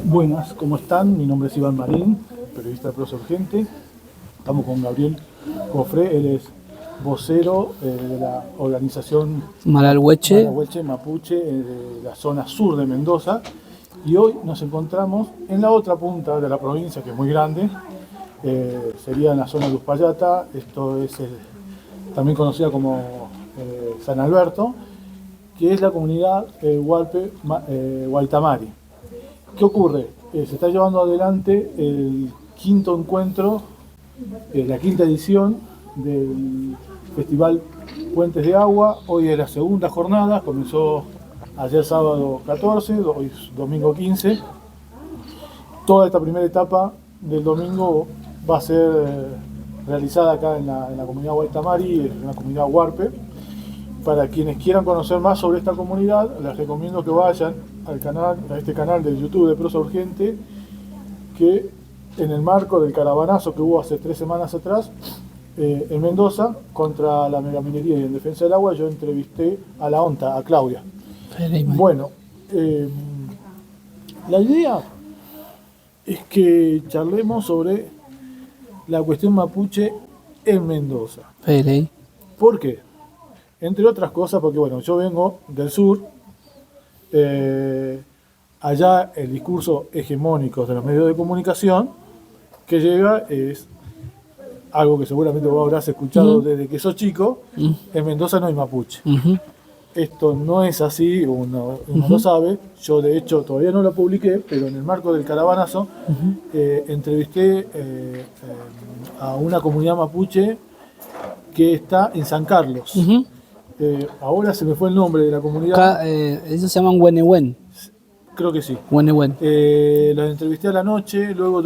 Buenas, ¿cómo están? Mi nombre es Iván Marín, periodista de Prosa Urgente. Estamos con Gabriel Cofré, él es vocero de la organización Malargüeche Mapuche de la zona sur de Mendoza. Y hoy nos encontramos en la otra punta de la provincia, que es muy grande, sería en la zona de Uspallata. Esto es también conocida como San Alberto, que es la comunidad Hualpe Huaytamari. ¿Qué ocurre? Se está llevando adelante el quinto encuentro, la quinta edición del Festival Puentes de Agua. Hoy es la segunda jornada, comenzó ayer sábado 14, hoy es domingo 15. Toda esta primera etapa del domingo va a ser realizada acá en la comunidad Huaytamari, en la comunidad Huarpe. Para quienes quieran conocer más sobre esta comunidad, les recomiendo que vayan a este canal de YouTube de Prosa Urgente, que en el marco del caravanazo que hubo hace 3 semanas atrás en Mendoza contra la megaminería y en defensa del agua, yo entrevisté a la ONTA, a Claudia. Bueno, la idea es que charlemos sobre la cuestión mapuche en Mendoza. ¿Por qué? Entre otras cosas, porque bueno, yo vengo del sur. Allá el discurso hegemónico de los medios de comunicación que llega es algo que seguramente vos habrás escuchado desde que sos chico. En Mendoza no hay mapuche. Esto no es así, uno lo sabe. Yo de hecho todavía no lo publiqué, pero en el marco del caravanazo entrevisté a una comunidad mapuche que está en San Carlos. Ahora se me fue el nombre de la comunidad. Ellos se llaman Huenehuén. Creo que sí. Huenehuén. Los entrevisté a la noche, luego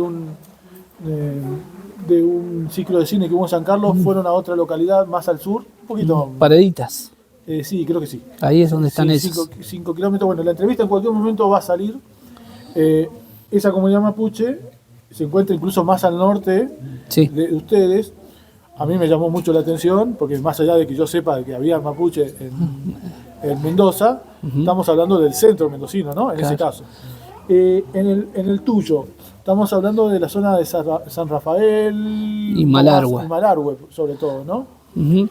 de un ciclo de cine que hubo en San Carlos. Fueron a otra localidad más al sur, un poquito. Pareditas. Sí, creo que sí. Ahí es donde están esos. 5 kilómetros. Bueno, la entrevista en cualquier momento va a salir. Esa comunidad mapuche se encuentra incluso más al norte de ustedes. A mí me llamó mucho la atención, porque más allá de que yo sepa que había mapuche en Mendoza, estamos hablando del centro mendocino, ¿no? En ese caso. En el tuyo, estamos hablando de la zona de San Rafael y Malargüe. Y Malargüe, sobre todo, ¿no? Bueno,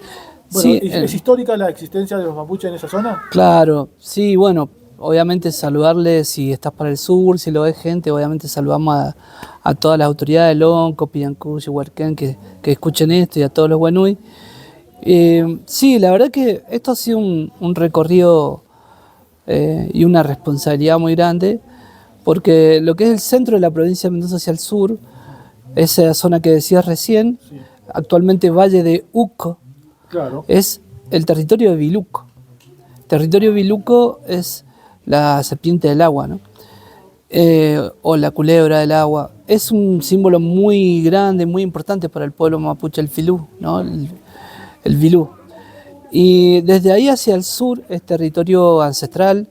sí, ¿es histórica la existencia de los mapuches en esa zona? Claro, sí, bueno, obviamente saludarles si estás para el sur, si lo ves gente, obviamente saludamos a todas las autoridades de Lonco, Pillancú, Huarquén, que escuchen esto, y a todos los Huenui. Sí, la verdad que esto ha sido un recorrido y una responsabilidad muy grande, porque lo que es el centro de la provincia de Mendoza hacia el sur, esa zona que decías recién, actualmente Valle de Uco, es el territorio de Viluco. Territorio de Viluco es la serpiente del agua, ¿no? O la culebra del agua. Es un símbolo muy grande, muy importante para el pueblo mapuche, el filú, ¿no? El vilú. Y desde ahí hacia el sur es territorio ancestral,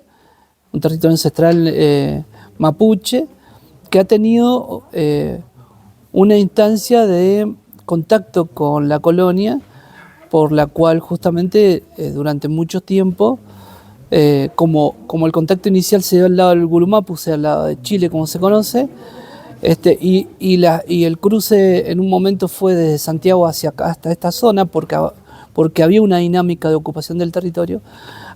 un territorio ancestral mapuche, que ha tenido una instancia de contacto con la colonia, por la cual justamente durante mucho tiempo, como el contacto inicial se dio al lado del Gurumapu, o sea, al lado de Chile, como se conoce, y el cruce en un momento fue desde Santiago hasta esta zona, porque había una dinámica de ocupación del territorio.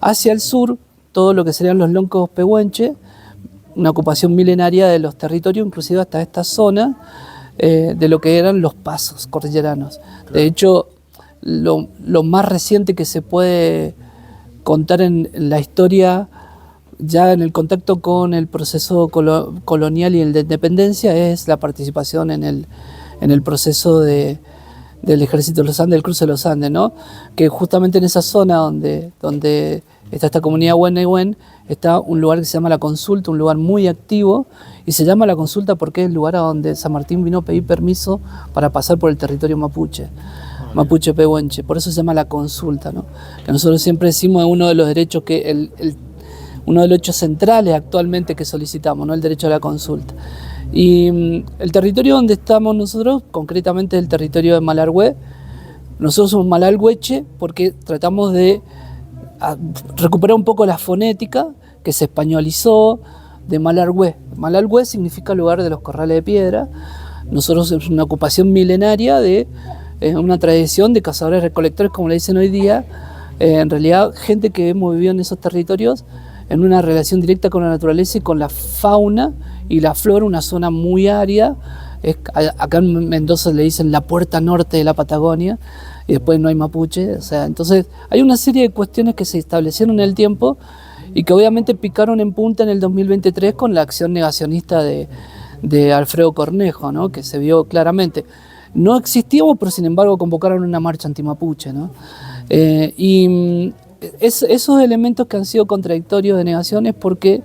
Hacia el sur, todo lo que serían los loncos pehuenche, una ocupación milenaria de los territorios, inclusive hasta esta zona, de lo que eran los pasos cordilleranos. De hecho, lo más reciente que se puede contar en la historia, ya en el contacto con el proceso colonial y el de independencia, es la participación en el proceso del Ejército de los Andes, del cruce de los Andes, ¿no? Que justamente en esa zona donde está esta comunidad Huenehuén, está un lugar que se llama La Consulta, un lugar muy activo, y se llama La Consulta porque es el lugar a donde San Martín vino a pedir permiso para pasar por el territorio mapuche. Mapuche pehuenche, por eso se llama La Consulta, ¿no? Que nosotros siempre decimos es uno de los derechos uno de los hechos centrales actualmente que solicitamos, ¿no? El derecho a la consulta. Y el territorio donde estamos nosotros, concretamente el territorio de Malargüe, nosotros somos malargüeche porque tratamos de recuperar un poco la fonética, que se españolizó de Malargüe. Malargüe significa lugar de los corrales de piedra. Nosotros es una ocupación milenaria de una tradición de cazadores recolectores, como le dicen hoy día. En realidad, gente que hemos vivido en esos territorios en una relación directa con la naturaleza y con la fauna y la flora, una zona muy árida. Acá en Mendoza le dicen la puerta norte de la Patagonia, y después no hay mapuche. O sea, entonces hay una serie de cuestiones que se establecieron en el tiempo y que obviamente picaron en punta en el 2023 con la acción negacionista de Alfredo Cornejo, ¿no? Que se vio claramente. No existíamos, pero sin embargo convocaron una marcha antimapuche, ¿no? Esos elementos que han sido contradictorios de negaciones, porque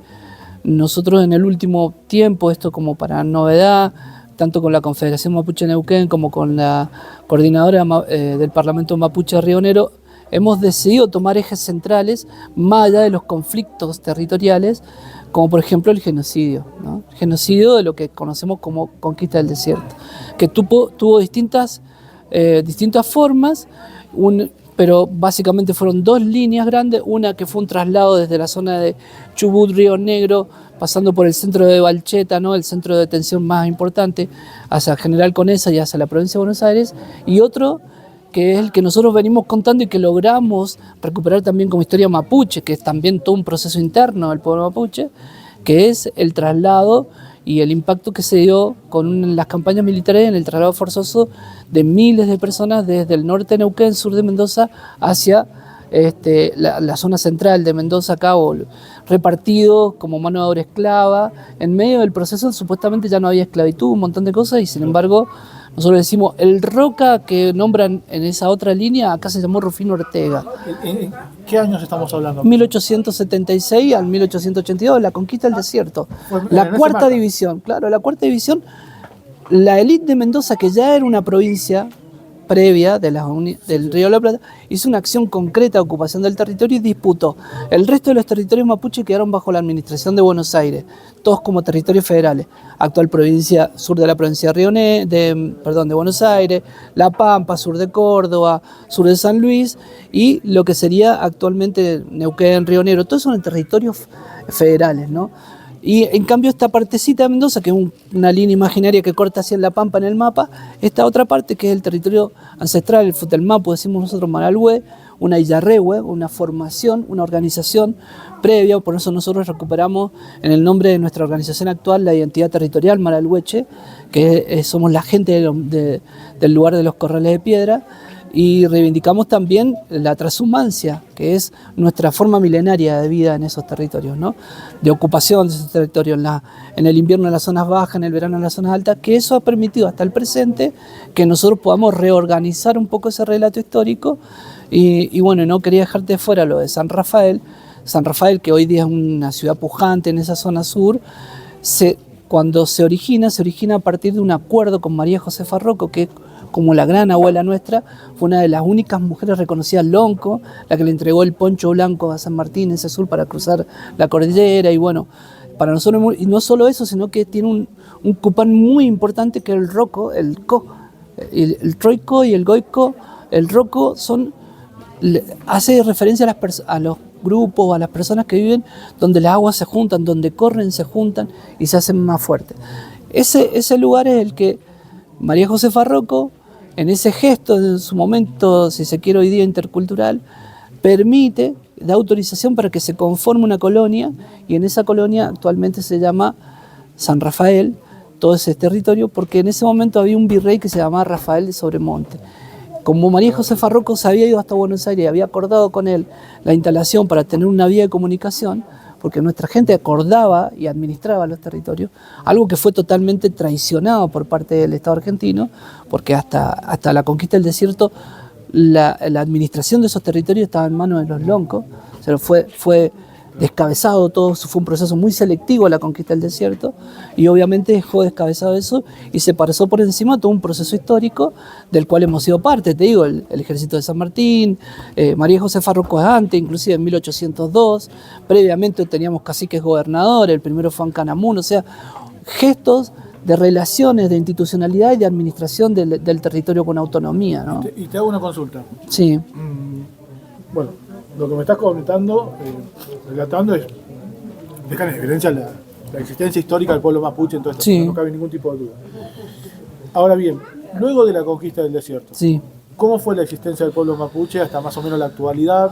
nosotros en el último tiempo, esto como para novedad, tanto con la Confederación Mapuche Neuquén como con la coordinadora del Parlamento Mapuche Río Negro, hemos decidido tomar ejes centrales más allá de los conflictos territoriales, como por ejemplo el genocidio, ¿no? El genocidio de lo que conocemos como conquista del desierto, que tuvo distintas formas, pero básicamente fueron dos líneas grandes, una que fue un traslado desde la zona de Chubut, Río Negro, pasando por el centro de Balcheta, ¿no? El centro de detención más importante, hacia General Conesa y hacia la provincia de Buenos Aires, y otro que es el que nosotros venimos contando y que logramos recuperar también como historia mapuche, que es también todo un proceso interno del pueblo mapuche, que es el traslado y el impacto que se dio con las campañas militares en el traslado forzoso de miles de personas desde el norte de Neuquén, sur de Mendoza, hacia la zona central de Mendoza, acá, repartidos como mano de obra esclava. En medio del proceso supuestamente ya no había esclavitud, un montón de cosas, y sin embargo nosotros decimos, el Roca que nombran en esa otra línea, acá se llamó Rufino Ortega. ¿En qué años estamos hablando? 1876 al 1882, la conquista del desierto. La cuarta división, claro, la cuarta división, la élite de Mendoza, que ya era una provincia previa del Río de la Plata, hizo una acción concreta de ocupación del territorio y disputó. El resto de los territorios mapuche quedaron bajo la administración de Buenos Aires, todos como territorios federales. Actual provincia, sur de la provincia de Buenos Aires, La Pampa, sur de Córdoba, sur de San Luis, y lo que sería actualmente Neuquén, Río Negro, todos son territorios federales, ¿no? Y en cambio esta partecita de Mendoza, que es una línea imaginaria que corta hacia La Pampa en el mapa, esta otra parte que es el territorio ancestral, el Futelmapu, decimos nosotros Malargüe, una Illarrehue, una formación, una organización previa, por eso nosotros recuperamos en el nombre de nuestra organización actual la identidad territorial Malargüeche, que somos la gente del lugar de los corrales de piedra, y reivindicamos también la transhumancia, que es nuestra forma milenaria de vida en esos territorios, ¿no? De ocupación de esos territorios, en el invierno en las zonas bajas, en el verano en las zonas altas, que eso ha permitido hasta el presente que nosotros podamos reorganizar un poco ese relato histórico. Y bueno, no quería dejarte de fuera lo de San Rafael, que hoy día es una ciudad pujante en esa zona sur. Cuando se origina a partir de un acuerdo con María Josefa Rocco, que como la gran abuela nuestra, fue una de las únicas mujeres reconocidas lonco, la que le entregó el poncho blanco a San Martín en ese sur para cruzar la cordillera. Y bueno, para nosotros, y no solo eso, sino que tiene un cupán muy importante, que es el roco, el troico y el goico. El roco hace referencia a los grupos, a las personas que viven donde las aguas se juntan, donde corren, se juntan y se hacen más fuertes. Ese lugar es el que María Josefa Rocco, en ese gesto, en su momento, si se quiere hoy día intercultural, da autorización para que se conforme una colonia, y en esa colonia actualmente se llama San Rafael, todo ese territorio, porque en ese momento había un virrey que se llamaba Rafael de Sobremonte. Como María Josefa Rocco se había ido hasta Buenos Aires y había acordado con él la instalación para tener una vía de comunicación, porque nuestra gente acordaba y administraba los territorios, algo que fue totalmente traicionado por parte del Estado argentino, porque hasta la conquista del desierto la administración de esos territorios estaba en manos de los loncos. O sea, fue descabezado todo, fue un proceso muy selectivo la conquista del desierto, y obviamente dejó descabezado eso y se pasó por encima todo un proceso histórico del cual hemos sido parte. Te digo, el ejército de San Martín, María Josefa Rocco antes, inclusive en 1802, previamente teníamos caciques gobernadores, el primero fue Ancanamun, o sea, gestos de relaciones, de institucionalidad y de administración del territorio con autonomía, ¿no? Y te hago una consulta. Sí. Bueno, lo que me estás comentando, relatando, es dejan en evidencia la existencia histórica del pueblo mapuche en todo esto, Sí. no cabe ningún tipo de duda. Ahora bien, luego de la conquista del desierto, Sí. ¿cómo fue la existencia del pueblo mapuche hasta más o menos la actualidad?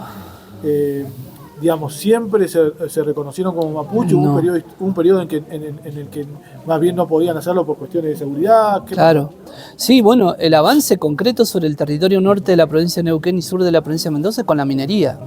Digamos, ¿siempre se reconocieron como mapuche? ¿Hubo No. un periodo en el que más bien no podían hacerlo por cuestiones de seguridad? Claro. Sí, bueno, el avance concreto sobre el territorio norte de la provincia de Neuquén y sur de la provincia de Mendoza es con la minería.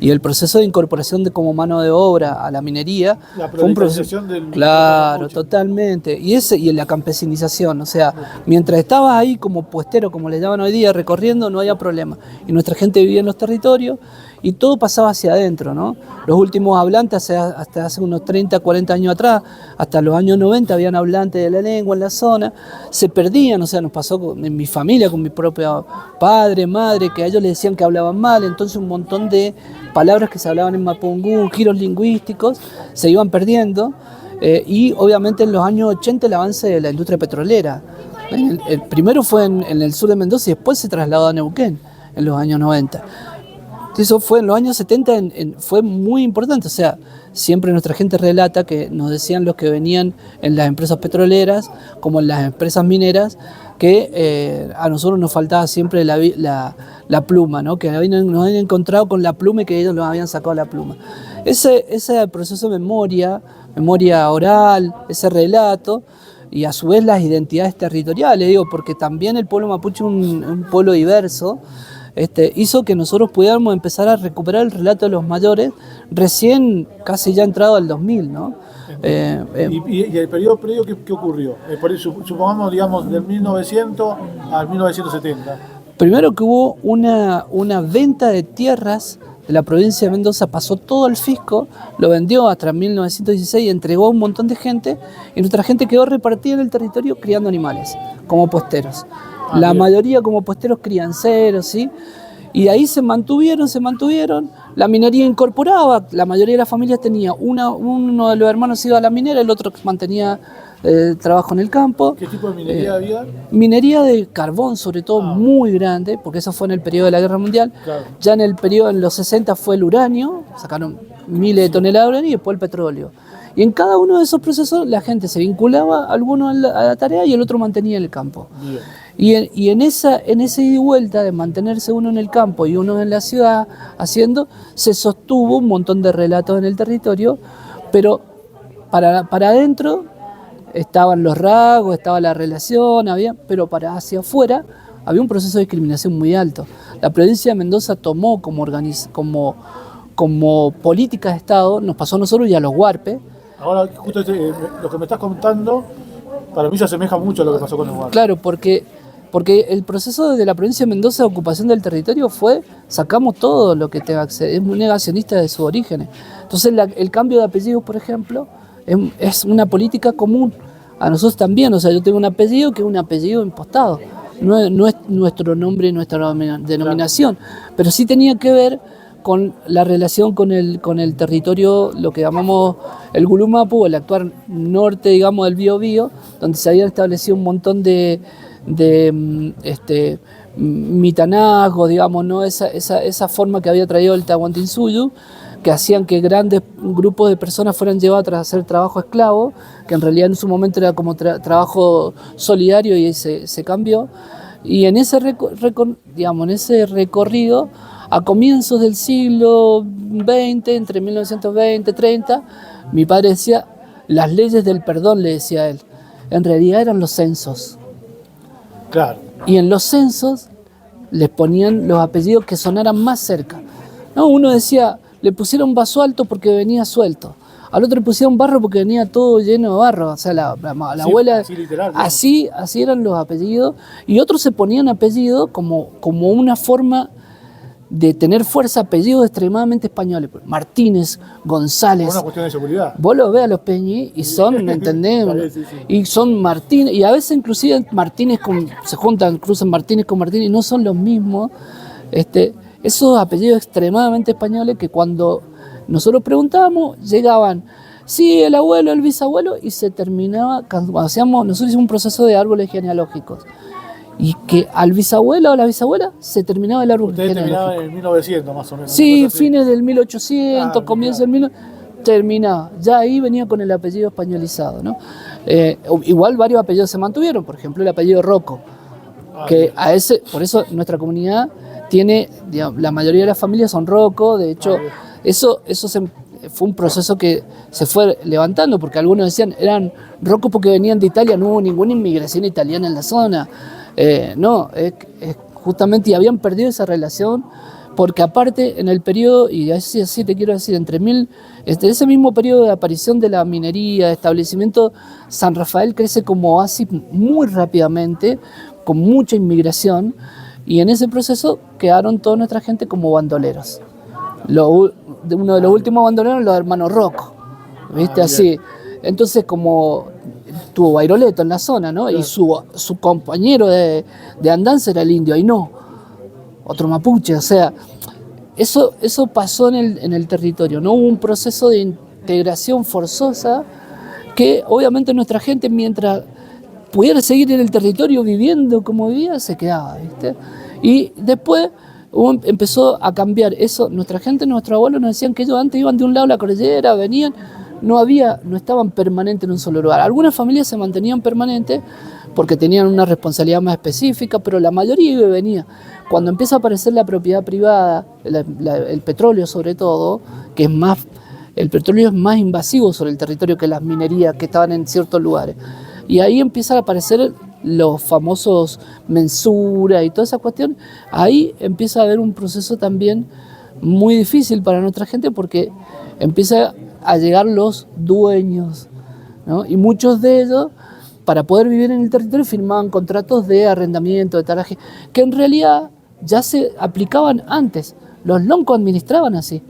Y el proceso de incorporación de como mano de obra a la minería La fue un proceso. proliferación del Claro, mapuche. totalmente. Y la campesinización, o sea, mientras estabas ahí como puestero, como le llaman hoy día, recorriendo, no había problema. Y nuestra gente vivía en los territorios y todo pasaba hacia adentro, ¿no? Los últimos hablantes, hasta hace unos 30, 40 años atrás, hasta los años 90, habían hablantes de la lengua en la zona, se perdían, o sea, nos pasó en mi familia, con mi propio padre, madre, que a ellos les decían que hablaban mal, entonces un montón de palabras que se hablaban en mapungún, giros lingüísticos, se iban perdiendo, y obviamente en los años 80 el avance de la industria petrolera. El primero fue en el sur de Mendoza y después se trasladó a Neuquén en los años 90. Eso fue en los años 70, fue muy importante, o sea, siempre nuestra gente relata que nos decían los que venían en las empresas petroleras, como en las empresas mineras, que a nosotros nos faltaba siempre la pluma, ¿no? Que nos habían encontrado con la pluma y que ellos nos habían sacado la pluma. Ese proceso de memoria oral, ese relato, y a su vez las identidades territoriales, digo, porque también el pueblo mapuche es un pueblo diverso, hizo que nosotros pudiéramos empezar a recuperar el relato de los mayores recién casi ya entrado al 2000, ¿no? ¿Y el periodo previo qué ocurrió? Supongamos, digamos, del 1900 al 1970. Primero que hubo una venta de tierras de la provincia de Mendoza, pasó todo al fisco, lo vendió hasta 1916 y entregó a un montón de gente, y nuestra gente quedó repartida en el territorio criando animales, como puesteros. La Bien. mayoría como puesteros crianceros, ¿sí? Y ahí se mantuvieron, la minería incorporaba, la mayoría de las familias tenía, uno de los hermanos iba a la minera, el otro mantenía trabajo en el campo. ¿Qué tipo de minería había? Minería de carbón, sobre todo, muy grande, porque eso fue en el periodo de la Guerra Mundial. Claro. Ya en los 60 fue el uranio, sacaron miles de toneladas de uranio, y después el petróleo. Y en cada uno de esos procesos la gente se vinculaba, alguno a la tarea y el otro mantenía el campo. Bien. Y en ese ida y vuelta de mantenerse uno en el campo y uno en la ciudad haciendo, se sostuvo un montón de relatos en el territorio, pero para adentro estaban los rasgos, estaba la relación, pero para hacia afuera había un proceso de discriminación muy alto. La provincia de Mendoza tomó como política de Estado, nos pasó a nosotros y a los huarpes. Ahora, justo lo que me estás contando, para mí se asemeja mucho a lo que pasó con los huarpes. Claro, porque el proceso de la provincia de Mendoza de ocupación del territorio sacamos todo lo que tenga acceso, es muy negacionista de sus orígenes. Entonces el cambio de apellidos, por ejemplo, es una política común. A nosotros también, o sea, yo tengo un apellido que es un apellido impostado. No es nuestro nombre y nuestra denominación, pero sí tenía que ver con la relación con el territorio, lo que llamamos el Gulumapu, el actual norte, digamos, del Biobío, donde se habían establecido un montón de mitanazgos, digamos, ¿no? Esa forma que había traído el Tahuantinsuyo, que hacían que grandes grupos de personas fueran llevadas a hacer trabajo esclavo, que en realidad en su momento era como trabajo solidario y se cambió. Y en ese recorrido, a comienzos del siglo XX, entre 1920 y 30, mi padre decía, las leyes del perdón, le decía él, en realidad eran los censos. Claro. Y en los censos les ponían los apellidos que sonaran más cerca. No, uno decía, le pusieron Basualto porque venía suelto. Al otro le pusieron Barro porque venía todo lleno de barro. O sea, la abuela... Así literal. Así eran los apellidos. Y otros se ponían apellidos como una forma de tener fuerza, apellidos extremadamente españoles. Martínez, González. Por una cuestión de seguridad. Vos lo ves a los Peñi y son, ¿entendés? Sí. Y son Martínez, y a veces inclusive se juntan, cruzan Martínez con Martínez y no son los mismos. Esos apellidos extremadamente españoles que cuando nosotros preguntábamos, llegaban, sí, el abuelo, el bisabuelo, y se terminaba, nosotros hicimos un proceso de árboles genealógicos. Y que al bisabuelo o a la bisabuela se terminaba el árbol Ustedes genealógico. terminaban en 1900 más o menos. Sí, fines del 1800, comienzo del 1900. terminaba. Ya ahí venía con el apellido españolizado, ¿no? Igual varios apellidos se mantuvieron, por ejemplo el apellido Rocco, que a ese, por eso nuestra comunidad tiene, digamos, la mayoría de las familias son Rocco, de hecho, fue un proceso que se fue levantando, porque algunos decían eran Rocco porque venían de Italia, no hubo ninguna inmigración italiana en la zona, no, justamente y habían perdido esa relación, porque aparte en el periodo, y así te quiero decir, entre ese mismo periodo de aparición de la minería, de establecimiento, San Rafael crece como oasis muy rápidamente, con mucha inmigración, y en ese proceso quedaron toda nuestra gente como bandoleros. Uno de los últimos bandoleros, los hermanos Rocco, ¿viste? Así. Entonces, como tuvo Bairoleto en la zona, ¿no? Claro. Y su compañero de andanza era el indio Ainó, otro mapuche, o sea, eso pasó en el territorio, ¿no? Hubo un proceso de integración forzosa que obviamente nuestra gente, mientras pudiera seguir en el territorio viviendo como vivía, se quedaba, ¿viste? Y después empezó a cambiar eso. Nuestra gente, nuestros abuelos nos decían que ellos antes iban de un lado a la cordillera, venían, no estaban permanentes en un solo lugar. Algunas familias se mantenían permanentes porque tenían una responsabilidad más específica, pero la mayoría iba y venía. Cuando empieza a aparecer la propiedad privada, el petróleo sobre todo, que es más, el petróleo es más invasivo sobre el territorio que las minerías que estaban en ciertos lugares. Y ahí empiezan a aparecer los famosos mensuras y toda esa cuestión. Ahí empieza a haber un proceso también muy difícil para nuestra gente porque empieza a llegar los dueños, ¿no? Y muchos de ellos, para poder vivir en el territorio, firmaban contratos de arrendamiento, de talaje, que en realidad ya se aplicaban antes. Los loncos administraban así,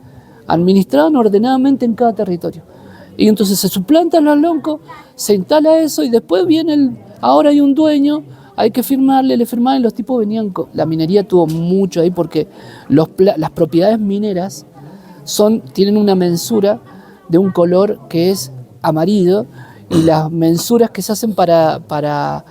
administraban ordenadamente en cada territorio. Y entonces se suplantan los loncos, se instala eso y después viene ahora hay un dueño, hay que firmarle, le firmaban y los tipos venían, la minería tuvo mucho ahí porque las propiedades mineras tienen una mensura de un color que es amarillo y las mensuras que se hacen para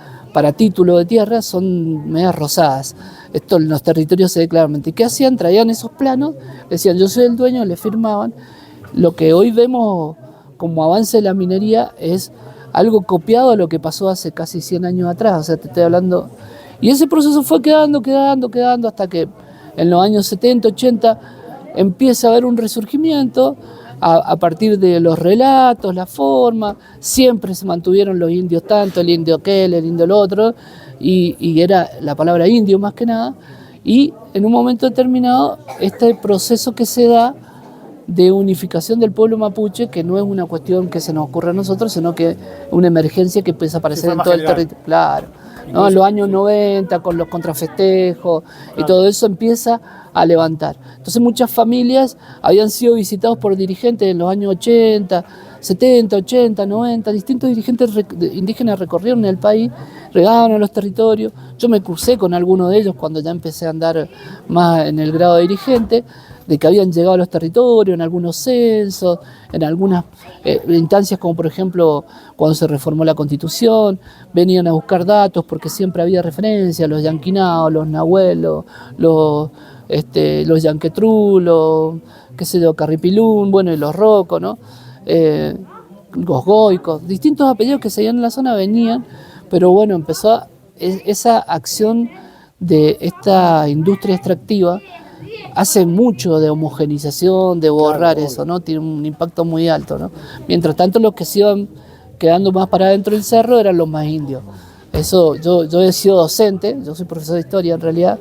título de tierra son medias rosadas. Esto en los territorios se ve claramente. ¿Y qué hacían? Traían esos planos, decían yo soy el dueño, le firmaban. Lo que hoy vemos como avance de la minería es algo copiado a lo que pasó hace casi 100 años atrás, o sea, te estoy hablando. Y ese proceso fue quedando, hasta que en los años 70, 80 empieza a haber un resurgimiento a partir de los relatos, la forma, siempre se mantuvieron los indios tanto, el indio aquel, el indio el otro, y era la palabra indio más que nada, y en un momento determinado este proceso que se da de unificación del pueblo mapuche, que no es una cuestión que se nos ocurra a nosotros, sino que es una emergencia que empieza a aparecer en todo el territorio. Claro, ¿no? En los años 90, con los contrafestejos y todo eso empieza a levantar. Entonces muchas familias habían sido visitados por dirigentes en los años 80, 70, 80, 90, distintos dirigentes indígenas recorrieron el país, regaban a los territorios. Yo me crucé con algunos de ellos cuando ya empecé a andar más en el grado de dirigente, de que habían llegado a los territorios, en algunos censos, en algunas instancias como por ejemplo cuando se reformó la Constitución, venían a buscar datos porque siempre había referencia a los yanquinaos, los nahuelos, los yanquetrú, los carripilún, bueno, y los rocos, ¿no? Los goicos, distintos apellidos que se veían en la zona venían, pero bueno, empezó esa acción de esta industria extractiva hace mucho de homogenización, de borrar eso, ¿no? Tiene un impacto muy alto, ¿no? Mientras tanto, los que se iban quedando más para adentro del cerro eran los más indios. Eso, yo he sido docente, yo soy profesor de historia en realidad,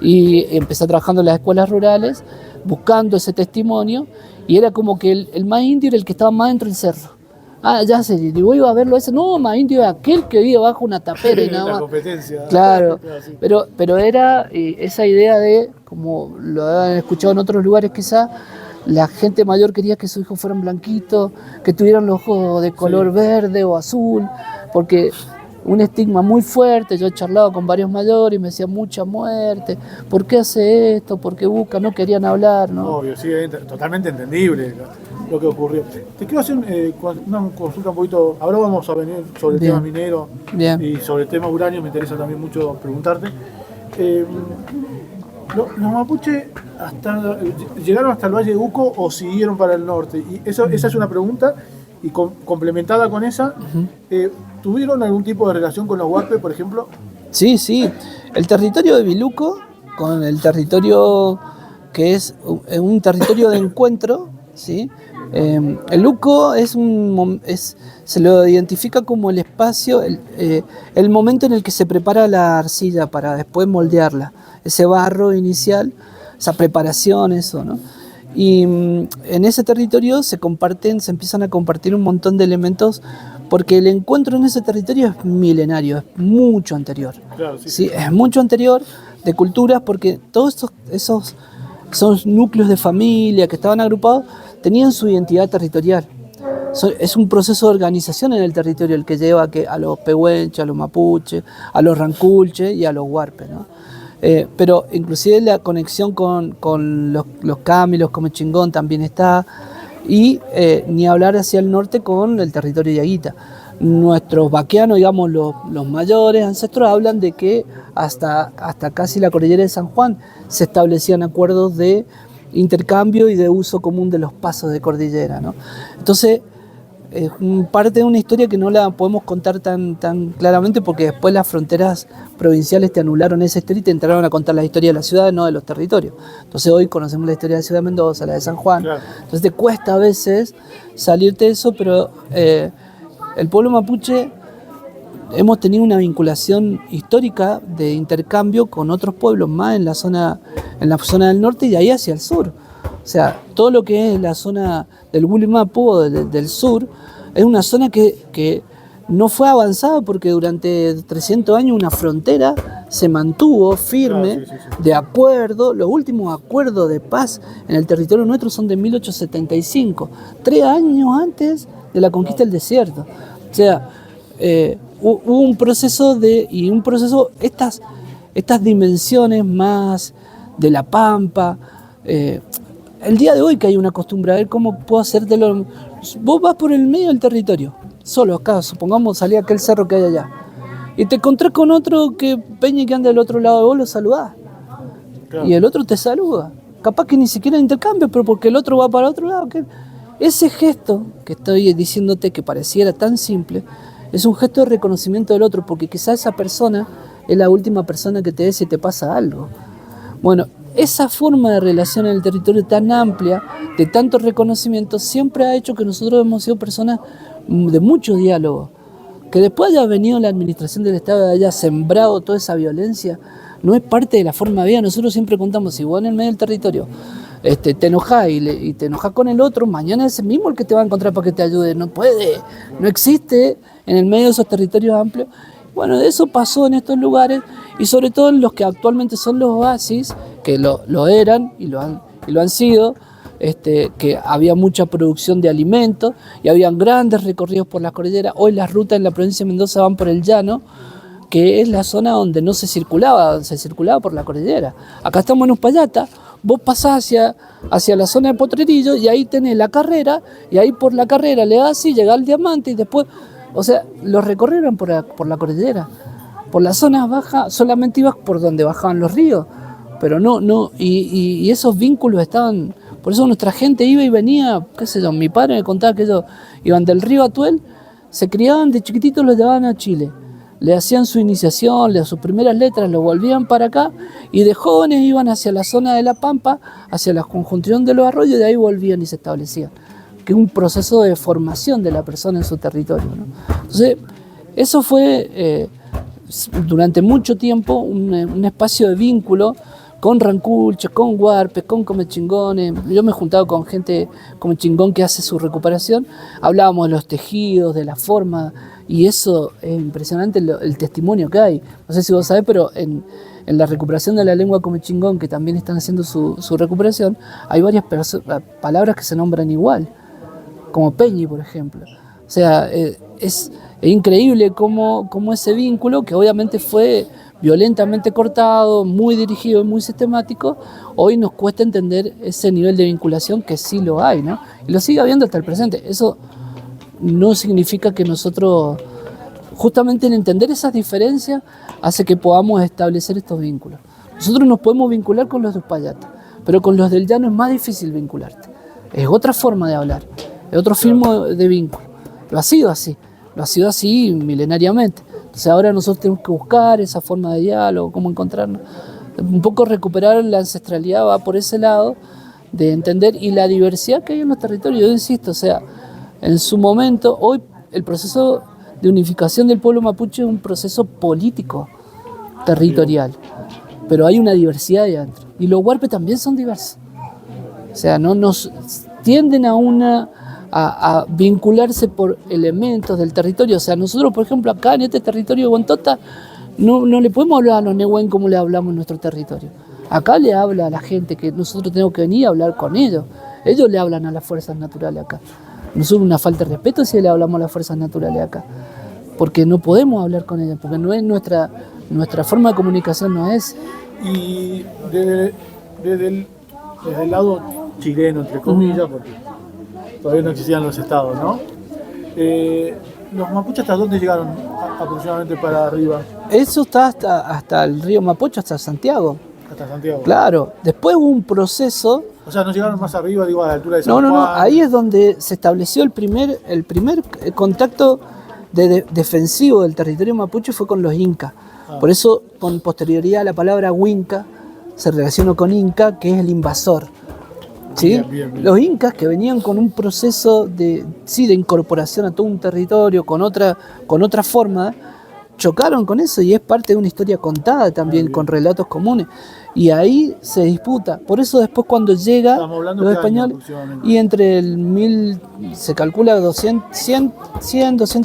y empecé trabajando en las escuelas rurales, buscando ese testimonio, y era como que el más indio era el que estaba más dentro del cerro. Ah, ya sé, y voy a verlo ese, no, más indio es aquel que vive bajo una tapera y nada más. Competencia. Claro, Sí. pero era esa idea de, como lo habían escuchado en otros lugares quizás, la gente mayor quería que sus hijos fueran blanquitos, que tuvieran los ojos de color verde o azul, porque un estigma muy fuerte. Yo he charlado con varios mayores y me decían mucha muerte, ¿por qué hace esto? ¿Por qué busca? No querían hablar, ¿no? Obvio, sí, totalmente entendible lo que ocurrió. Te quiero hacer una consulta un poquito, ahora vamos a venir sobre el tema minero y sobre el tema uranio, me interesa también mucho preguntarte. Los mapuches llegaron hasta el Valle de Uco o siguieron para el norte. Y esa es una pregunta, y complementada con esa, ¿tuvieron algún tipo de relación con los huarpes, por ejemplo? Sí, sí. El territorio de Biluco con el territorio que es un territorio de encuentro, ¿sí? El Luco se lo identifica como el espacio, el momento en el que se prepara la arcilla para después moldearla, ese barro inicial, esa preparación, eso, ¿no? Y en ese territorio se empiezan a compartir un montón de elementos, porque el encuentro en ese territorio es milenario, es mucho anterior. Claro, sí. ¿Sí? Es mucho anterior de culturas, porque todos esos núcleos de familia que estaban agrupados tenían su identidad territorial. Es un proceso de organización en el territorio el que lleva a los pehuenches, a los mapuches, a los ranculches y a los huarpes, ¿no? Pero inclusive la conexión con los cami, los comechingón también está, y ni hablar hacia el norte con el territorio yaguita. Nuestros vaqueanos, digamos los mayores ancestros, hablan de que hasta casi la cordillera de San Juan se establecían acuerdos de intercambio y de uso común de los pasos de cordillera, ¿no? Entonces, es parte de una historia que no la podemos contar tan claramente, porque después las fronteras provinciales te anularon esa historia y te entraron a contar la historia de la ciudad, no de los territorios. Entonces hoy conocemos la historia de la ciudad de Mendoza, la de San Juan. Claro. Entonces te cuesta a veces salirte de eso, pero el pueblo mapuche hemos tenido una vinculación histórica de intercambio con otros pueblos más en la zona del norte y de ahí hacia el sur. O sea, todo lo que es la zona del Willimapu, del sur, es una zona que no fue avanzada, porque durante 300 años una frontera se mantuvo firme, claro, sí. De acuerdo. Los últimos acuerdos de paz en el territorio nuestro son de 1875, 3 años antes de la conquista del desierto. O sea, hubo un proceso estas dimensiones más de la pampa. El día de hoy que hay una costumbre, a ver cómo puedo hacértelo. Vos vas por el medio del territorio, solo acá, supongamos salí a aquel cerro que hay allá, y te encontrás con otro peña que anda del otro lado, de vos lo saludás, claro. Y el otro te saluda, capaz que ni siquiera intercambio, pero porque el otro va para otro lado. Ese gesto que estoy diciéndote, que pareciera tan simple, es un gesto de reconocimiento del otro, porque quizás esa persona es la última persona que te ve si te pasa algo. Bueno, esa forma de relación en el territorio tan amplia, de tanto reconocimiento, siempre ha hecho que nosotros hemos sido personas de mucho diálogo. Que después haya venido la administración del Estado y haya sembrado toda esa violencia, no es parte de la forma de vida. Nosotros siempre contamos, si vos en el medio del territorio te enojás y te enojás con el otro, mañana es ese mismo el que te va a encontrar para que te ayude. No puede, no existe en el medio de esos territorios amplios. Bueno, eso pasó en estos lugares, y sobre todo en los que actualmente son los oasis, que lo eran y lo han sido, que había mucha producción de alimentos y habían grandes recorridos por las cordilleras. Hoy las rutas en la provincia de Mendoza van por el llano, que es la zona donde no se circulaba por la cordillera. Acá estamos en Uspallata, vos pasás hacia la zona de Potrerillo y ahí tenés la carrera, y ahí por la carrera le das así, llegás al Diamante y después... O sea, los recorrieron por la cordillera. Por las zonas bajas solamente ibas por donde bajaban los ríos, pero no, y esos vínculos estaban. Por eso nuestra gente iba y venía, qué sé yo, mi padre me contaba que ellos iban del río Atuel, se criaban de chiquititos, los llevaban a Chile, le hacían su iniciación, sus primeras letras, lo volvían para acá, y de jóvenes iban hacia la zona de La Pampa, hacia la conjunción de los arroyos, y de ahí volvían y se establecían. Que es un proceso de formación de la persona en su territorio, ¿no? Entonces, eso fue durante mucho tiempo un espacio de vínculo con ranculches, con huarpes, con comechingones. Yo me he juntado con gente comechingón que hace su recuperación, hablábamos de los tejidos, de la forma, y eso es impresionante el testimonio que hay. No sé si vos sabés, pero en la recuperación de la lengua comechingón, que también están haciendo su recuperación, hay varias palabras que se nombran igual, como Peñi, por ejemplo. O sea, es increíble cómo ese vínculo, que obviamente fue violentamente cortado, muy dirigido y muy sistemático, hoy nos cuesta entender ese nivel de vinculación que sí lo hay, ¿no? Y lo sigue habiendo hasta el presente. Eso no significa que nosotros, justamente en entender esas diferencias, hace que podamos establecer estos vínculos. O Nosotros nos podemos vincular con los de Uspallata, pero con los del llano es más difícil vincularte. Es otra forma de hablar, es otro filmo de vínculo. Lo ha sido así milenariamente. Entonces ahora nosotros tenemos que buscar esa forma de diálogo, cómo encontrarnos. Un poco recuperar la ancestralidad va por ese lado, de entender, y la diversidad que hay en los territorios. Yo insisto, o sea, en su momento, hoy el proceso de unificación del pueblo mapuche es un proceso político, territorial, pero hay una diversidad de adentro. Y los huarpes también son diversos. O sea, no nos tienden a vincularse por elementos del territorio. O sea, nosotros, por ejemplo, acá en este territorio de Guantota, no le podemos hablar a los Nehuen como le hablamos en nuestro territorio. Acá le habla a la gente que nosotros tenemos que venir a hablar con ellos. Ellos le hablan a las fuerzas naturales acá. Nosotros una falta de respeto si le hablamos a las fuerzas naturales acá. Porque no podemos hablar con ellas, porque no es nuestra forma de comunicación, no es. Y desde el lado chileno, entre comillas, porque todavía no existían los estados, ¿no? ¿Los mapuches hasta dónde llegaron aproximadamente para arriba? Eso está hasta el río Mapocho, hasta Santiago. Hasta Santiago. Claro. Después hubo un proceso. O sea, no llegaron más arriba, digo, a la altura de San Juan. No. Ahí es donde se estableció el primer contacto defensivo del territorio mapuche, fue con los incas. Por eso, con posterioridad, la palabra huinca se relacionó con inca, que es el invasor. ¿Sí? Bien. Los incas, que venían con un proceso de incorporación a todo un territorio, con otra forma, chocaron con eso, y es parte de una historia contada también, con relatos comunes. Y ahí se disputa. Por eso después, cuando llega los españoles, y entre se calcula 200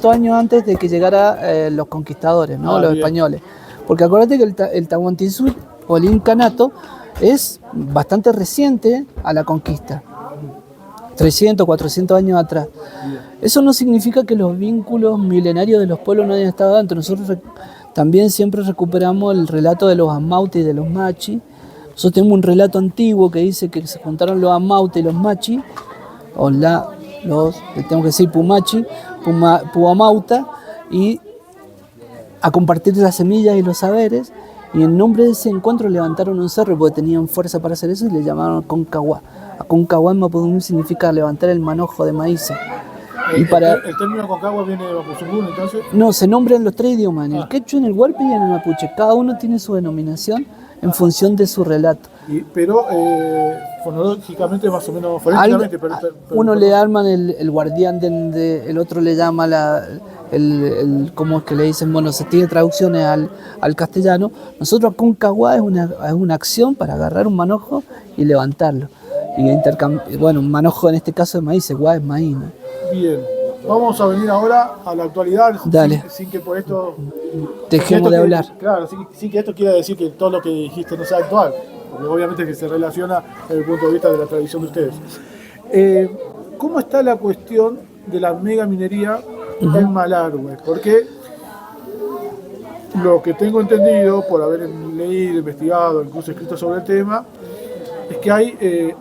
años antes de que llegara los conquistadores, ¿no? Los españoles. Porque acuérdate que el Tahuantinsuyo o el incanato es bastante reciente a la conquista, 300, 400 años atrás. Eso no significa que los vínculos milenarios de los pueblos no hayan estado dentro. Nosotros también siempre recuperamos el relato de los Amauti y de los Machi. Nosotros tenemos un relato antiguo que dice que se juntaron los Amauti y los Machi, tengo que decir Pumachi, Puamauta, y a compartir las semillas y los saberes, y en nombre de ese encuentro levantaron un cerro porque tenían fuerza para hacer eso, y le llamaron Concahuá. Concahuá en mapudungun significa levantar el manojo de maíz. ¿El término Concagua viene de Mapuzungún, entonces? No, se nombran los tres idiomas, en el quechua, en el huarpe y en el mapuche. Cada uno tiene su denominación en función de su relato. Pero fonológicamente más o menos, fonéticamente... Uno le arman el guardián, el otro le llama ¿cómo es que le dicen? Bueno, se tiene traducciones al castellano. Nosotros Concahuá es una acción para agarrar un manojo y levantarlo. Y un manojo en este caso de maíz, guá es maíz, ¿no? Bien, vamos a venir ahora a la actualidad. Dale. Sin que por esto... Dejemos de hablar. Claro, sin que esto quiera decir que todo lo que dijiste no sea actual, porque obviamente que se relaciona desde el punto de vista de la tradición de ustedes. ¿Cómo está la cuestión de la megaminería en Malargüe? Porque lo que tengo entendido, por haber leído, investigado, incluso escrito sobre el tema, es que hay,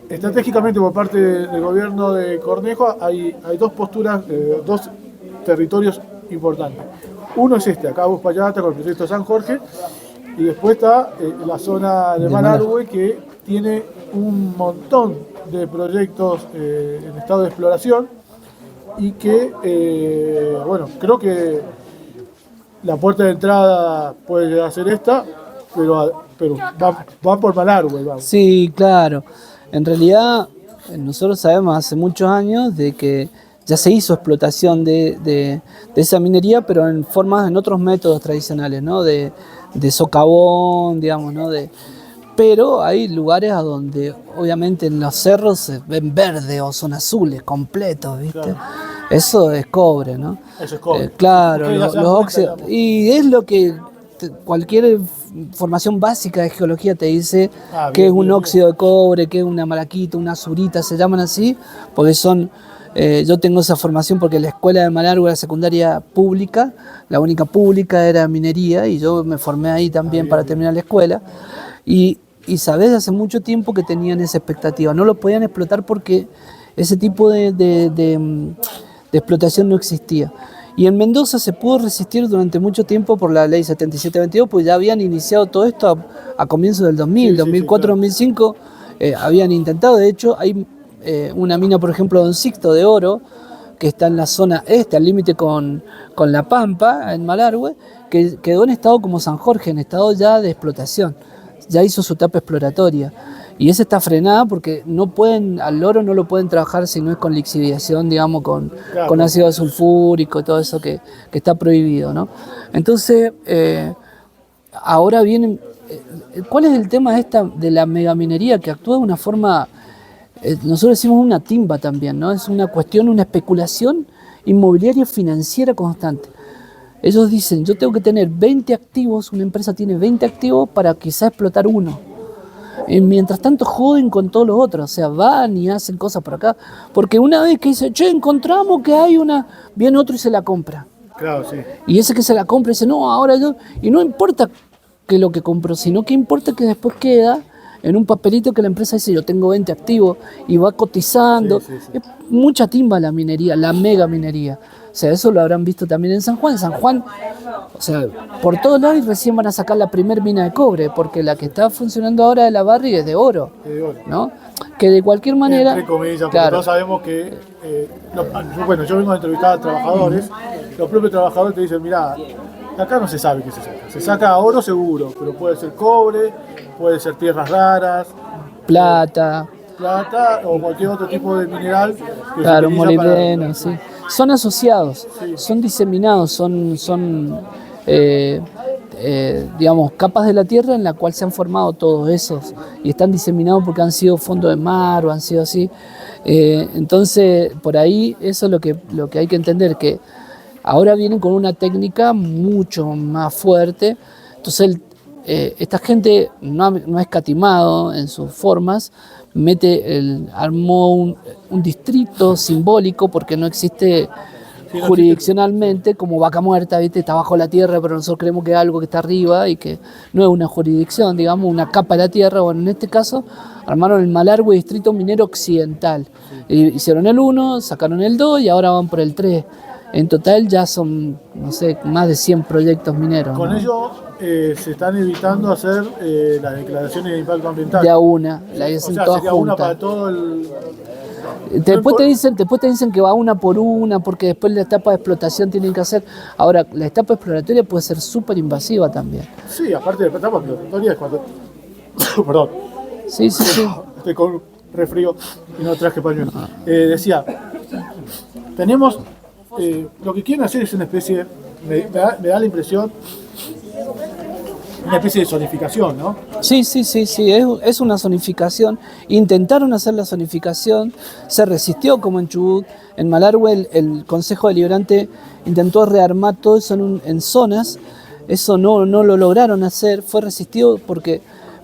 estratégicamente por parte del gobierno de Cornejo, hay dos posturas, dos territorios importantes. Uno es acá Uspallata con el proyecto San Jorge, y después está la zona de Malargüe, que tiene un montón de proyectos en estado de exploración, y que, creo que la puerta de entrada puede llegar a ser esta, pero va por Malargüe, vamos. Sí, claro. En realidad, nosotros sabemos hace muchos años de que ya se hizo explotación de esa minería, pero en otros métodos tradicionales, ¿no? De socavón, digamos, ¿no? Pero hay lugares a donde, obviamente, en los cerros se ven verdes o son azules, completos, ¿viste? Claro. Eso es cobre, ¿no? Eso es cobre. Claro, los óxidos. Y es lo que cualquier formación básica de geología te dice que es un óxido de cobre, que es una malaquita, una azurita, se llaman así, porque son... yo tengo esa formación porque la escuela de Malargüe, la secundaria pública, la única pública era minería, y yo me formé ahí también para terminar la escuela. Y sabés, hace mucho tiempo que tenían esa expectativa. No lo podían explotar porque ese tipo de explotación no existía. Y en Mendoza se pudo resistir durante mucho tiempo por la ley 7722, pues ya habían iniciado todo esto a comienzos del 2000, Sí, 2004, claro. 2005, habían intentado. De hecho, hay una mina, por ejemplo, Don Sixto de oro, que está en la zona este, al límite con La Pampa, en Malargüe, que quedó en estado como San Jorge, en estado ya de explotación. Ya hizo su etapa exploratoria. Y esa está frenada porque no pueden, al oro no lo pueden trabajar si no es con lixiviación, digamos, Claro. con ácido sulfúrico y todo eso que está prohibido, ¿no? Entonces, ahora vienen. ¿Cuál es el tema de la megaminería que actúa de una forma, nosotros decimos una timba también, ¿no? Es una cuestión, una especulación inmobiliaria financiera constante. Ellos dicen, yo tengo que tener 20 activos, una empresa tiene 20 activos para quizá explotar uno. Y mientras tanto joden con todos los otros, o sea, van y hacen cosas por acá. Porque una vez que dice, che, encontramos que hay una, viene otro y se la compra. Claro, sí. Y ese que se la compra dice, no, ahora yo... Y no importa que lo que compró, sino que importa que después queda en un papelito que la empresa dice, yo tengo 20 activos y va cotizando. Sí. Es mucha timba la minería, la mega minería. O sea, eso lo habrán visto también en San Juan. En San Juan, o sea, por todos lados y recién van a sacar la primer mina de cobre, porque la que está funcionando ahora de la Barriga es de oro, ¿no? Que de cualquier manera... Entre comillas, porque claro, todos sabemos que, bueno, yo vengo a entrevistar a trabajadores, los propios trabajadores te dicen, mirá, acá no se sabe qué se saca. Se saca oro seguro, pero puede ser cobre, puede ser tierras raras, plata, o cualquier otro tipo de mineral que claro, se utiliza molibdeno, sí. Son asociados, Sí. son diseminados, son digamos, capas de la tierra en la cual se han formado todos esos y están diseminados porque han sido fondo de mar o han sido así. Entonces, por ahí eso es lo que hay que entender, que ahora vienen con una técnica mucho más fuerte. Entonces, esta gente no ha escatimado en sus formas, armó un distrito simbólico porque no existe jurisdiccionalmente como Vaca Muerta, ¿viste? Está bajo la tierra, pero nosotros creemos que es algo que está arriba y que no es una jurisdicción, digamos, una capa de la tierra. Bueno, en este caso armaron el Malargüe Distrito Minero Occidental. Hicieron el 1, sacaron el 2 y ahora van por el 3. En total ya son, no sé, más de 100 proyectos mineros. Con ¿no? ello se están evitando hacer las declaraciones de impacto ambiental. De a una, la O hacen sea, todas sería una juntas. para todo el... Después te dicen que va una por una, porque después la etapa de explotación tienen que hacer. Ahora, la etapa exploratoria puede ser súper invasiva también. Sí, aparte de la etapa exploratoria es cuando... Perdón, Sí. estoy con resfrío y no traje pañuelo. Decía, tenemos... lo que quieren hacer es una especie... Me da la impresión... Una especie de zonificación, ¿no? Sí, es una zonificación. Intentaron hacer la zonificación, se resistió como en Chubut. En Malargüe el Consejo Deliberante intentó rearmar todo eso en zonas. Eso no lo lograron hacer, fue resistido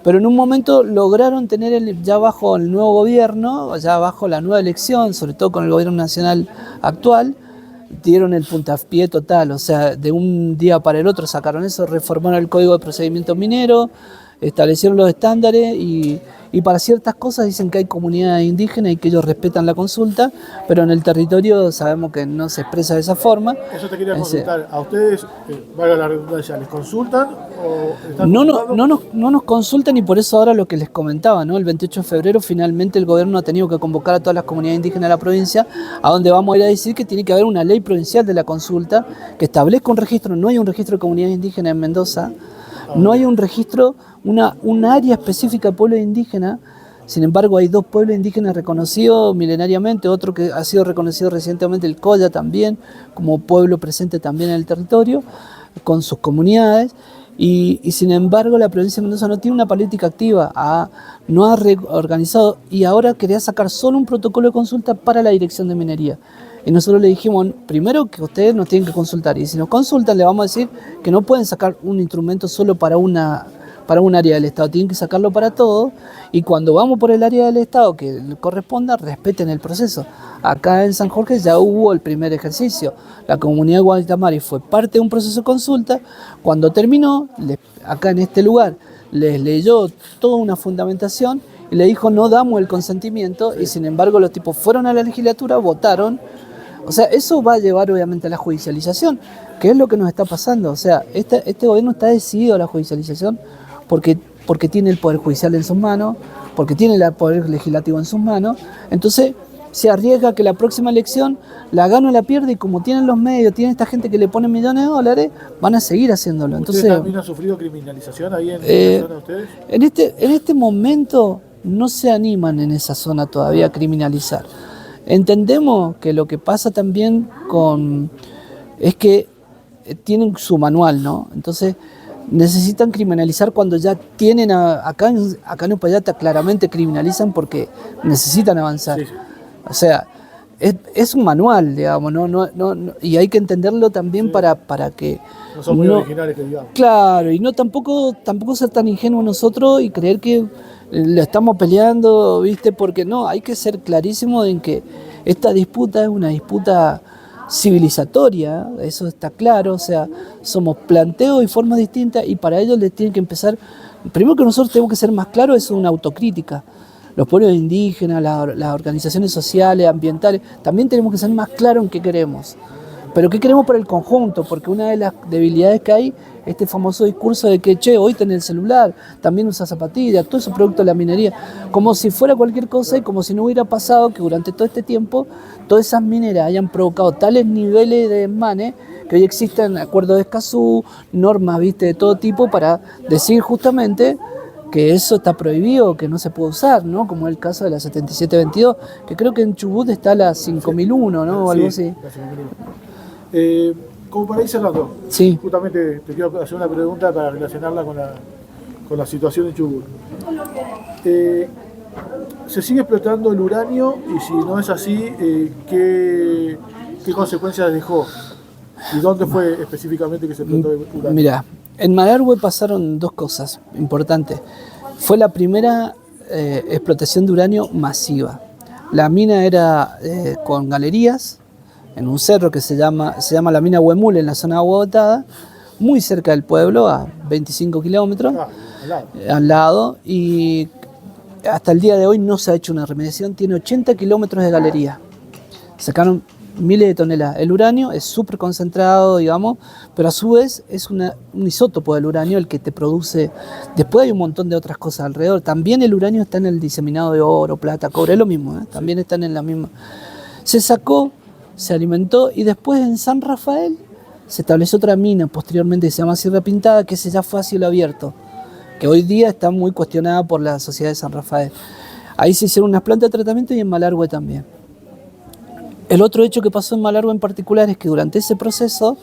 pero en un momento lograron tener ya bajo el nuevo gobierno, ya bajo la nueva elección, sobre todo con el gobierno nacional actual, dieron el puntapié total, o sea, de un día para el otro sacaron eso, reformaron el Código de Procedimiento Minero, establecieron los estándares y para ciertas cosas dicen que hay comunidades indígenas y que ellos respetan la consulta, pero en el territorio sabemos que no se expresa de esa forma. Eso te quería consultar. ¿A ustedes, valga la redundancia, les consultan o están No nos consultan y por eso ahora lo que les comentaba, ¿no? El 28 de febrero finalmente el gobierno ha tenido que convocar a todas las comunidades indígenas de la provincia, a donde vamos a ir a decir que tiene que haber una ley provincial de la consulta que establezca un registro. No hay un registro de comunidades indígenas en Mendoza, no hay un registro, un área específica de pueblos indígenas. Sin embargo, hay 2 pueblos indígenas reconocidos milenariamente, otro que ha sido reconocido recientemente, el Colla también, como pueblo presente también en el territorio, con sus comunidades. Y sin embargo, la provincia de Mendoza no tiene una política activa, no ha reorganizado y ahora quería sacar solo un protocolo de consulta para la dirección de minería. Y nosotros le dijimos, primero que ustedes nos tienen que consultar, y si nos consultan le vamos a decir que no pueden sacar un instrumento solo para un área del Estado, tienen que sacarlo para todo, y cuando vamos por el área del Estado que corresponda, respeten el proceso. Acá en San Jorge ya hubo el primer ejercicio, la comunidad de Guantamari fue parte de un proceso de consulta, cuando terminó, acá en este lugar, les leyó toda una fundamentación y le dijo no damos el consentimiento, y sin embargo los tipos fueron a la legislatura, votaron O sea, eso va a llevar obviamente a la judicialización, que es lo que nos está pasando. O sea, este gobierno está decidido a la judicialización porque tiene el Poder Judicial en sus manos, porque tiene el Poder Legislativo en sus manos. Entonces se arriesga que la próxima elección la gane o la pierde, y como tienen los medios, tienen esta gente que le pone millones de dólares, van a seguir haciéndolo. Entonces, ¿Ustedes también han sufrido criminalización ahí en la zona de ustedes? en este momento no se animan en esa zona todavía a criminalizar. Entendemos que lo que pasa también es que tienen su manual, ¿no? Entonces necesitan criminalizar cuando ya tienen acá en Uspallata claramente criminalizan porque necesitan avanzar. Sí, sí. O sea, es un manual, digamos, no, y hay que entenderlo también Sí. para que No son muy originales, que digamos. claro, y no tampoco ser tan ingenuos nosotros y creer que lo estamos peleando, ¿viste? Porque no, hay que ser clarísimo en que esta disputa es una disputa civilizatoria, eso está claro. O sea, somos planteos y formas distintas, y para ellos les tienen que empezar, primero que nosotros tenemos que ser más claros, es una autocrítica. Los pueblos indígenas, las organizaciones sociales, ambientales, también tenemos que ser más claros en qué queremos. Pero qué queremos para el conjunto, porque una de las debilidades que hay, este famoso discurso de que, che, hoy tenés el celular, también usa zapatillas, todo eso producto de la minería, como si fuera cualquier cosa y como si no hubiera pasado que durante todo este tiempo todas esas mineras hayan provocado tales niveles de desmanes que hoy existen acuerdos de Escazú, normas, viste, de todo tipo, para decir justamente que eso está prohibido, que no se puede usar, ¿no? Como es el caso de la 7722, que creo que en Chubut está la 5001, ¿no? O algo así. La 5001. Como para ir cerrando, Sí. justamente te quiero hacer una pregunta para relacionarla con la situación de Chubut. ¿Se sigue explotando el uranio? Y si no es así, ¿qué consecuencias dejó? ¿Y dónde fue específicamente que se explotó el uranio? Mira, en Malargüe pasaron dos cosas importantes. Fue la primera explotación de uranio masiva. La mina era con galerías, en un cerro que se llama la mina Huemul, en la zona de Agua Botada, muy cerca del pueblo, a 25 kilómetros, al lado, y hasta el día de hoy no se ha hecho una remediación. Tiene 80 kilómetros de galería. Sacaron miles de toneladas. El uranio es súper concentrado, digamos, pero a su vez es un isótopo del uranio el que te produce. Después hay un montón de otras cosas alrededor. También el uranio está en el diseminado de oro, plata, cobre, es lo mismo, ¿eh? También están en la misma. Se sacó, se alimentó, y después en San Rafael se estableció otra mina posteriormente que se llama Sierra Pintada, que ese ya fue a cielo abierto, que hoy día está muy cuestionada por la sociedad de San Rafael. Ahí se hicieron unas plantas de tratamiento, y en Malargüe también. El otro hecho que pasó en Malargüe en particular es que durante ese proceso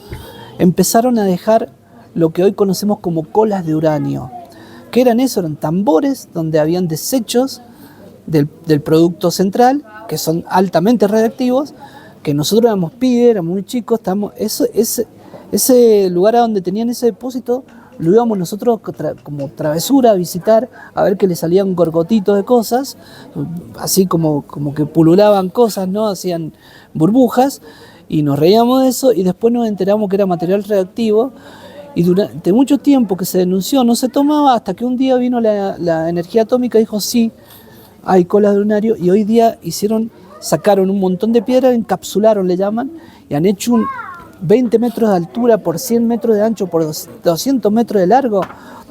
empezaron a dejar lo que hoy conocemos como colas de uranio. ¿Qué eran eso? Eran tambores donde habían desechos del producto central, que son altamente radiactivos, que nosotros éramos pibes, éramos muy chicos, ese lugar a donde tenían ese depósito lo íbamos nosotros como travesura a visitar, a ver que le salían gorgotitos de cosas, así como que pululaban cosas, ¿no? Hacían burbujas, y nos reíamos de eso, y después nos enteramos que era material radioactivo, y durante mucho tiempo que se denunció no se tomaba, hasta que un día vino la energía atómica y dijo sí, hay colas de uranio, y hoy día sacaron un montón de piedra, encapsularon, le llaman, y han hecho 20 metros de altura por 100 metros de ancho por 200 metros de largo,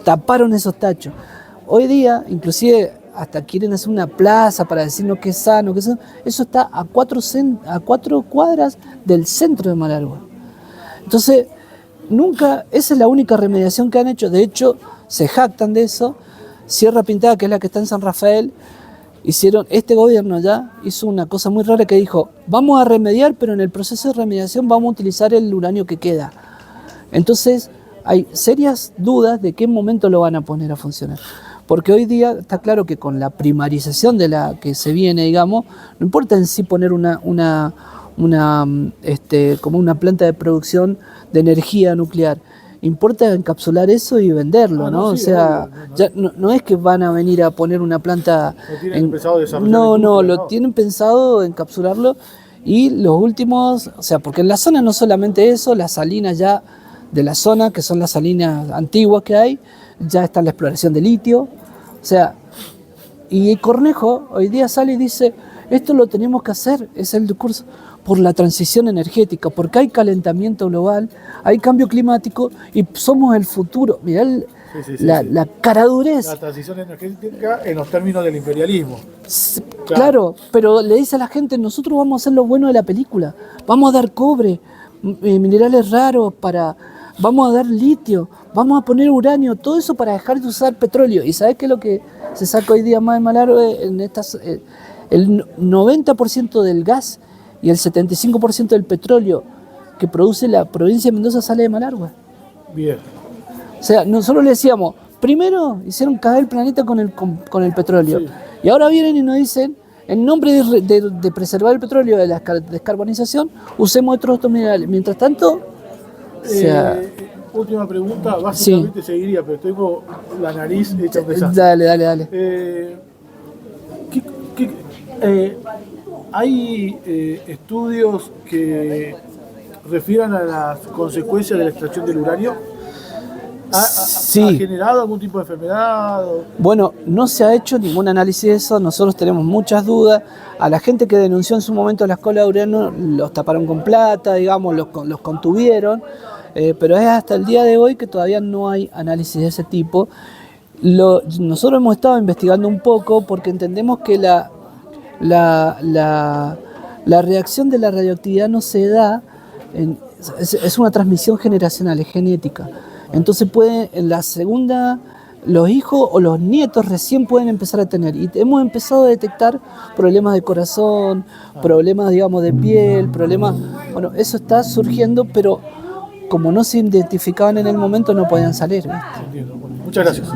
taparon esos tachos. Hoy día, inclusive, hasta quieren hacer una plaza para decirnos que es sano, eso está a 4 cuadras del centro de Malargüe. Entonces, esa es la única remediación que han hecho. De hecho, se jactan de eso. Sierra Pintada, que es la que está en San Rafael, este gobierno ya hizo una cosa muy rara, que dijo, vamos a remediar, pero en el proceso de remediación vamos a utilizar el uranio que queda. Entonces hay serias dudas de qué momento lo van a poner a funcionar. Porque hoy día está claro que con la primarización de la que se viene, digamos, no importa en sí poner como una planta de producción de energía nuclear. Importa encapsular eso y venderlo, ¿no? Sí, o sea, obvio, ya no es que van a venir a poner una planta. ¿No tienen pensado desarrollar Lo tienen pensado encapsularlo. Y los últimos, o sea, porque en la zona no solamente eso, las salinas ya de la zona, que son las salinas antiguas que hay, ya está la exploración de litio. O sea, y Cornejo hoy día sale y dice, esto lo tenemos que hacer, es el discurso, por la transición energética, porque hay calentamiento global, hay cambio climático y somos el futuro. Mirá la caradurez. La transición energética en los términos del imperialismo. Claro, pero le dice a la gente, nosotros vamos a hacer lo bueno de la película, vamos a dar cobre, minerales raros, vamos a dar litio, vamos a poner uranio, todo eso para dejar de usar petróleo. ¿Y sabes qué es lo que se saca hoy día más de Malargüe? El 90% del gas y el 75% del petróleo que produce la provincia de Mendoza sale de Malargüe. Bien. O sea, nosotros le decíamos, primero hicieron caer el planeta con el petróleo. Sí. Y ahora vienen y nos dicen, en nombre de preservar el petróleo, de la descarbonización, usemos otros minerales. Mientras tanto, última pregunta, básicamente sí. Seguiría, pero tengo la nariz hecha un desastre. Dale. ¿Hay estudios que refieran a las consecuencias de la extracción del uranio? Sí. ¿Ha generado algún tipo de enfermedad? Bueno, no se ha hecho ningún análisis de eso, nosotros tenemos muchas dudas. A la gente que denunció en su momento las colas de uranio los taparon con plata, digamos, los contuvieron, pero es hasta el día de hoy que todavía no hay análisis de ese tipo. Nosotros hemos estado investigando un poco porque entendemos que la reacción de la radioactividad no se da, es una transmisión generacional, es genética. Entonces en la segunda, los hijos o los nietos recién pueden empezar a tener. Y hemos empezado a detectar problemas de corazón, problemas, digamos, de piel, bueno, eso está surgiendo, pero como no se identificaban en el momento, no podían salir, ¿viste? Entiendo. Bueno, muchas gracias.